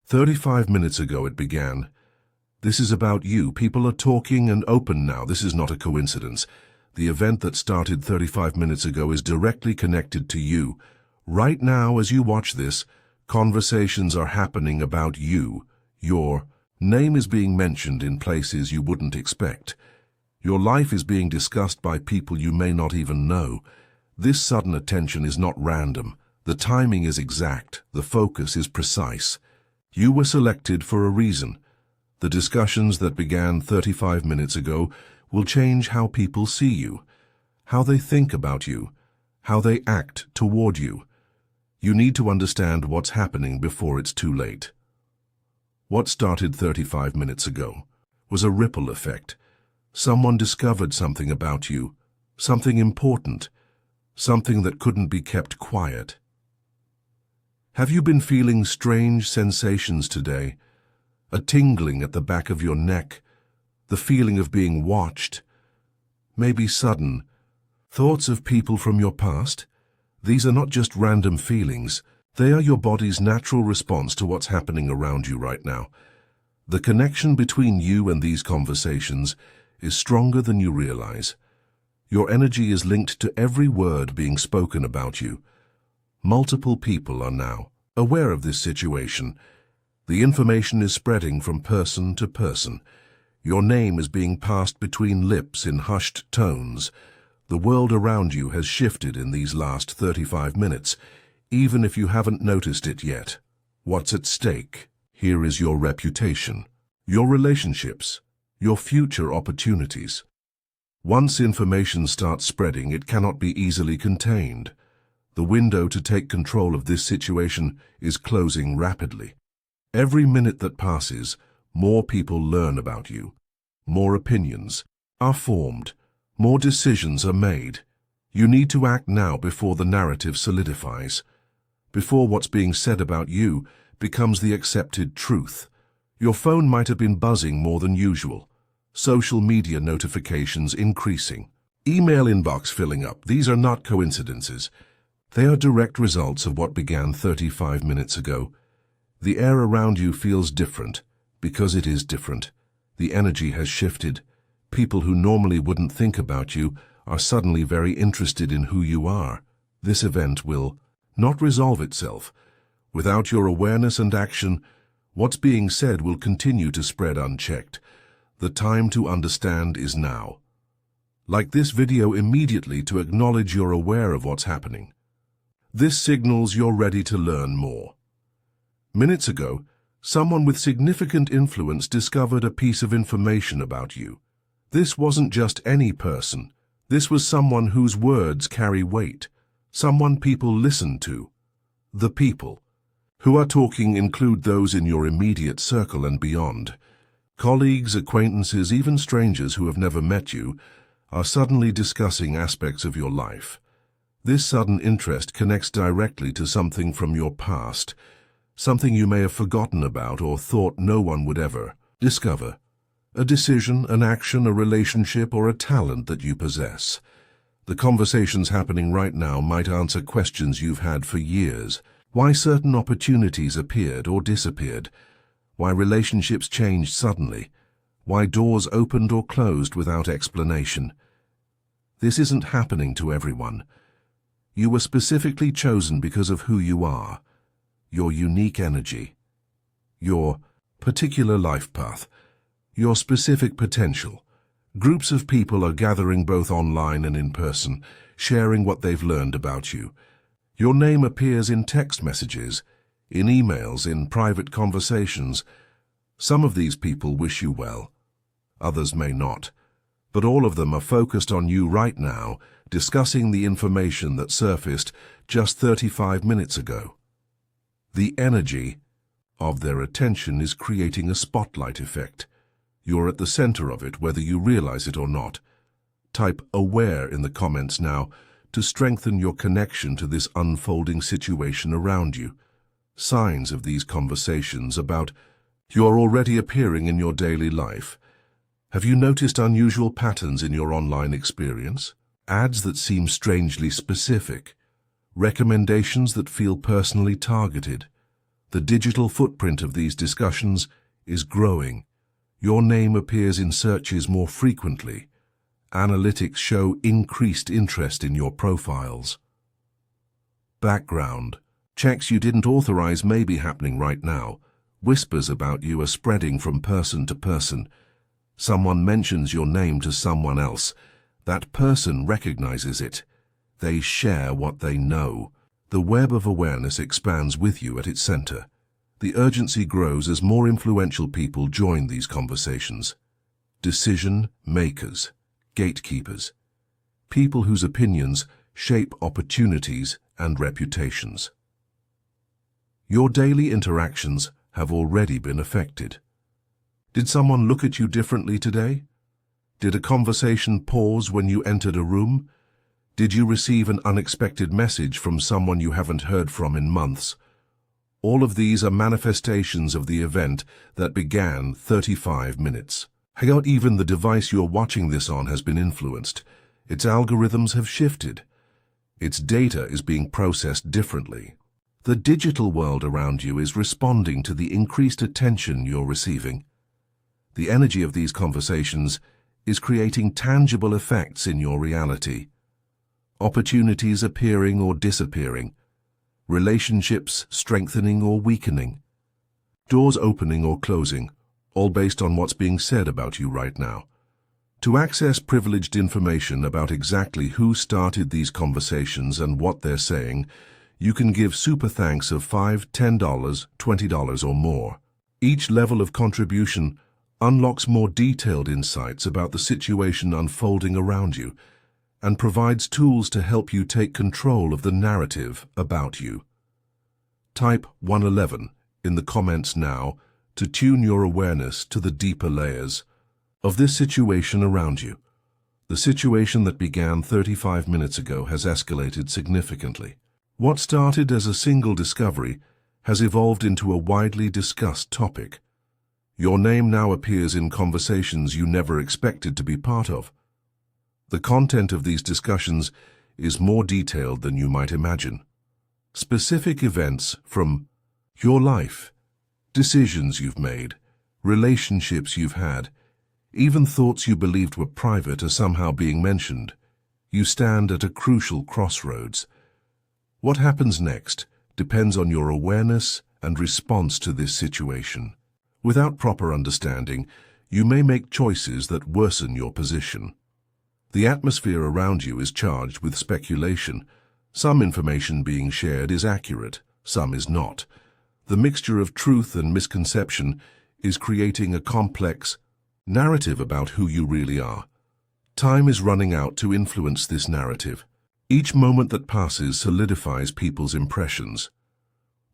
35 minutes ago it began. This is about you. People are talking and open now. This is not a coincidence. The event that started 35 minutes ago is directly connected to you. Right now, as you watch this, conversations are happening about you. Your name is being mentioned in places you wouldn't expect. Your life is being discussed by people you may not even know. This sudden attention is not random. The timing is exact. The focus is precise. You were selected for a reason. The discussions that began 35 minutes ago will change how people see you, how they think about you, how they act toward you. You need to understand what's happening before it's too late. What started 35 minutes ago was a ripple effect. Someone discovered something about you, something important, something that couldn't be kept quiet. Have you been feeling strange sensations today? A tingling at the back of your neck, the feeling of being watched, maybe sudden thoughts of people from your past? These are not just random feelings. They are your body's natural response to what's happening around you right now. The connection between you and these conversations is stronger than you realize. Your energy is linked to every word being spoken about you. Multiple people are now aware of this situation. The information is spreading from person to person. Your name is being passed between lips in hushed tones. The world around you has shifted in these last 35 minutes, even if you haven't noticed it yet. What's at stake? Here is your reputation, your relationships, your future opportunities. Once information starts spreading, it cannot be easily contained. The window to take control of this situation is closing rapidly. Every minute that passes, more people learn about you. More opinions are formed. More decisions are made. You need to act now before the narrative solidifies, before what's being said about you becomes the accepted truth. Your phone might have been buzzing more than usual. Social media notifications increasing. Email inbox filling up. These are not coincidences. They are direct results of what began 35 minutes ago. The air around you feels different because it is different. The energy has shifted. People who normally wouldn't think about you are suddenly very interested in who you are. This event will not resolve itself. Without your awareness and action, what's being said will continue to spread unchecked. The time to understand is now. Like this video immediately to acknowledge you're aware of what's happening. This signals you're ready to learn more. Minutes ago, someone with significant influence discovered a piece of information about you. This wasn't just any person. This was someone whose words carry weight, someone people listen to. The people who are talking include those in your immediate circle and beyond. Colleagues, acquaintances, even strangers who have never met you are suddenly discussing aspects of your life. This sudden interest connects directly to something from your past, something you may have forgotten about or thought no one would ever discover. A decision, an action, a relationship, or a talent that you possess. The conversations happening right now might answer questions you've had for years. Why certain opportunities appeared or disappeared. Why relationships changed suddenly. Why doors opened or closed without explanation. This isn't happening to everyone. You were specifically chosen because of who you are, your unique energy, your particular life path, your specific potential. Groups of people are gathering both online and in person, sharing what they've learned about you. Your name appears in text messages, in emails, in private conversations. Some of these people wish you well, others may not, but all of them are focused on you right now, discussing the information that surfaced just 35 minutes ago. The energy of their attention is creating a spotlight effect. You're at the center of it, whether you realize it or not. Type "aware" in the comments now to strengthen your connection to this unfolding situation around you. Signs of these conversations about you are already appearing in your daily life. Have you noticed unusual patterns in your online experience? Ads that seem strangely specific, recommendations that feel personally targeted, The digital footprint of these discussions is growing. Your name appears in searches more frequently. Analytics show increased interest in your profiles. Background. Checks you didn't authorize may be happening right now. Whispers about you are spreading from person to person. Someone mentions your name to someone else. That person recognizes it. They share what they know. The web of awareness expands with you at its center. The urgency grows as more influential people join these conversations. Decision makers, gatekeepers, people whose opinions shape opportunities and reputations. Your daily interactions have already been affected. Did someone look at you differently today? Did a conversation pause when you entered a room? Did you receive an unexpected message from someone you haven't heard from in months? All of these are manifestations of the event that began 35 minutes. How even the device you're watching this on has been influenced. Its algorithms have shifted. Its data is being processed differently. The digital world around you is responding to the increased attention you're receiving. The energy of these conversations is creating tangible effects in your reality. Opportunities appearing or disappearing. Relationships strengthening or weakening. Doors opening or closing, all based on what's being said about you right now. To access privileged information about exactly who started these conversations and what they're saying, you can give super thanks of $5, $10, $20 or more. Each level of contribution unlocks more detailed insights about the situation unfolding around you and provides tools to help you take control of the narrative about you. Type 111 in the comments now to tune your awareness to the deeper layers of this situation around you. The situation that began 35 minutes ago has escalated significantly. What started as a single discovery has evolved into a widely discussed topic. Your name now appears in conversations you never expected to be part of. The content of these discussions is more detailed than you might imagine. Specific events from your life, decisions you've made, relationships you've had, even thoughts you believed were private are somehow being mentioned. You stand at a crucial crossroads. What happens next depends on your awareness and response to this situation. Without proper understanding, you may make choices that worsen your position. The atmosphere around you is charged with speculation. Some information being shared is accurate, some is not. The mixture of truth and misconception is creating a complex narrative about who you really are. Time is running out to influence this narrative. Each moment that passes solidifies people's impressions.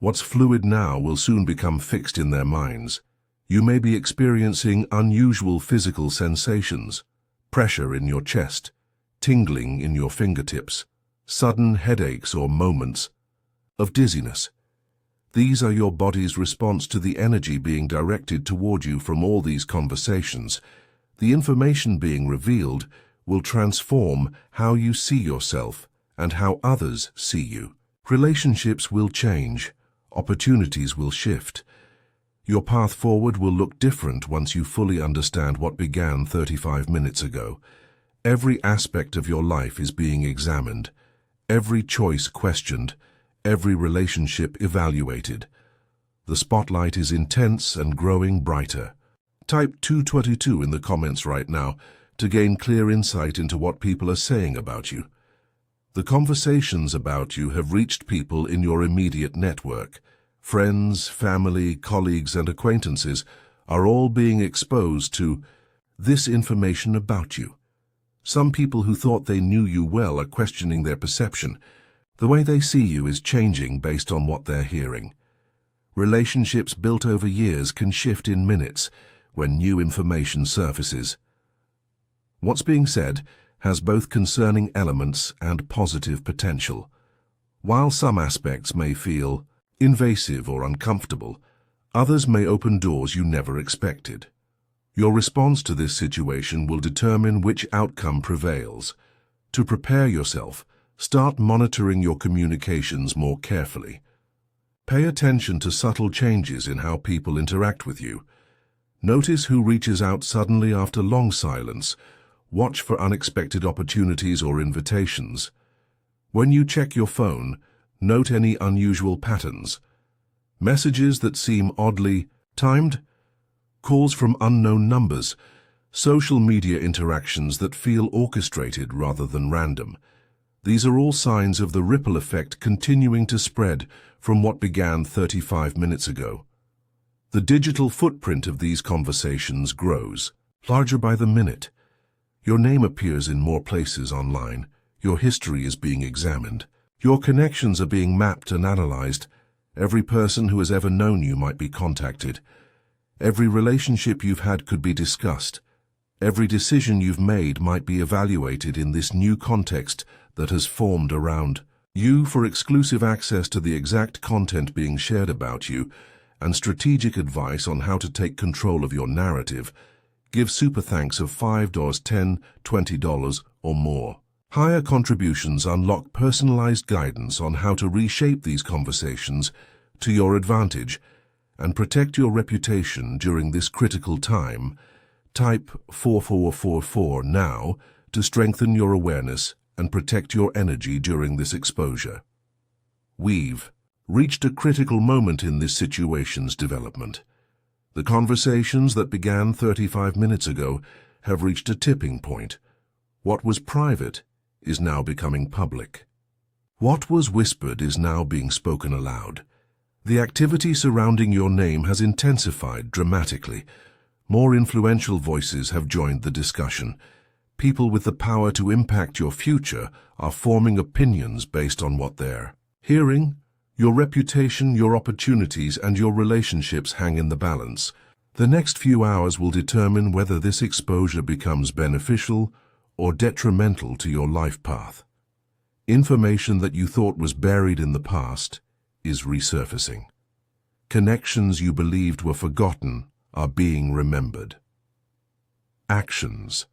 What's fluid now will soon become fixed in their minds. You may be experiencing unusual physical sensations, pressure in your chest, tingling in your fingertips, sudden headaches or moments of dizziness. These are your body's response to the energy being directed toward you from all these conversations. The information being revealed will transform how you see yourself and how others see you. Relationships will change. Opportunities will shift. Your path forward will look different once you fully understand what began 35 minutes ago. Every aspect of your life is being examined, every choice questioned, every relationship evaluated. The spotlight is intense and growing brighter. Type 222 in the comments right now to gain clear insight into what people are saying about you. The conversations about you have reached people in your immediate network. Friends, family, colleagues, and acquaintances are all being exposed to this information about you. Some people who thought they knew you well are questioning their perception. The way they see you is changing based on what they're hearing. Relationships built over years can shift in minutes when new information surfaces. What's being said has both concerning elements and positive potential. While some aspects may feel invasive or uncomfortable, others may open doors you never expected. Your response to this situation will determine which outcome prevails. To prepare yourself, start monitoring your communications more carefully. Pay attention to subtle changes in how people interact with you. Notice who reaches out suddenly after long silence. Watch for unexpected opportunities or invitations. When you check your phone, note any unusual patterns. Messages that seem oddly timed, calls from unknown numbers, social media interactions that feel orchestrated rather than random. These are all signs of the ripple effect continuing to spread from what began 35 minutes ago. The digital footprint of these conversations grows, larger by the minute. Your name appears in more places online. Your history is being examined. Your connections are being mapped and analyzed. Every person who has ever known you might be contacted. Every relationship you've had could be discussed. Every decision you've made might be evaluated in this new context that has formed around you. For exclusive access to the exact content being shared about you and strategic advice on how to take control of your narrative, give super thanks of $5, $10, $20 or more. Higher contributions unlock personalized guidance on how to reshape these conversations to your advantage and protect your reputation during this critical time. Type 4444 now to strengthen your awareness and protect your energy during this exposure. We've reached a critical moment in this situation's development. The conversations that began 35 minutes ago have reached a tipping point. What was private is now becoming public. What was whispered is now being spoken aloud. The activity surrounding your name has intensified dramatically. More influential voices have joined the discussion. People with the power to impact your future are forming opinions based on what they're hearing. Your reputation, your opportunities, and your relationships hang in the balance. The next few hours will determine whether this exposure becomes beneficial or detrimental to your life path. Information that you thought was buried in the past is resurfacing. Connections you believed were forgotten are being remembered. Actions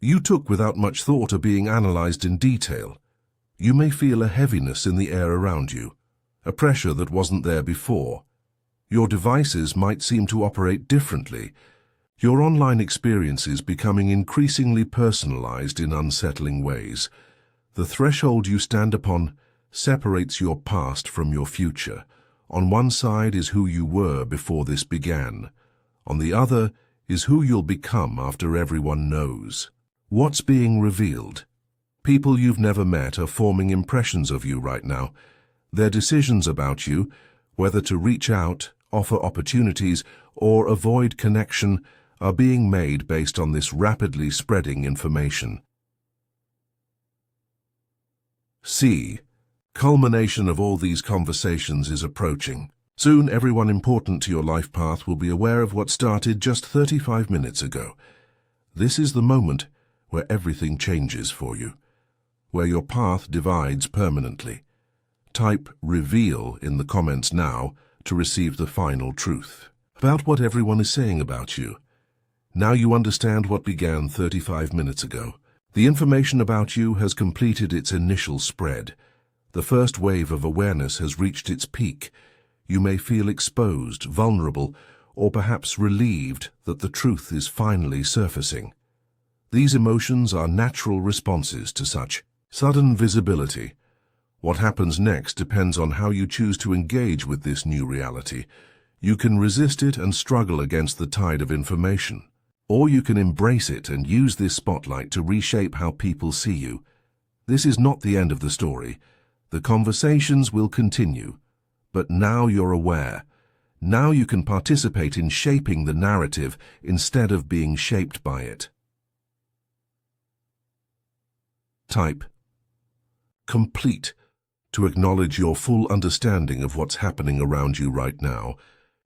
you took without much thought are being analyzed in detail. You may feel a heaviness in the air around you, a pressure that wasn't there before. Your devices might seem to operate differently. Your online experiences becoming increasingly personalized in unsettling ways. The threshold you stand upon separates your past from your future. On one side is who you were before this began. On the other is who you'll become after everyone knows. What's being revealed? People you've never met are forming impressions of you right now. Their decisions about you, whether to reach out, offer opportunities, or avoid connection, are being made based on this rapidly spreading information. C. Culmination of all these conversations is approaching. Soon everyone important to your life path will be aware of what started just 35 minutes ago. This is the moment where everything changes for you, where your path divides permanently. Type reveal in the comments now to receive the final truth about what everyone is saying about you. Now you understand what began 35 minutes ago. The information about you has completed its initial spread. The first wave of awareness has reached its peak. You may feel exposed, vulnerable, or perhaps relieved that the truth is finally surfacing. These emotions are natural responses to such sudden visibility. What happens next depends on how you choose to engage with this new reality. You can resist it and struggle against the tide of information, or you can embrace it and use this spotlight to reshape how people see you. This is not the end of the story. The conversations will continue, but now you're aware. Now you can participate in shaping the narrative instead of being shaped by it. Type complete to acknowledge your full understanding of what's happening around you right now.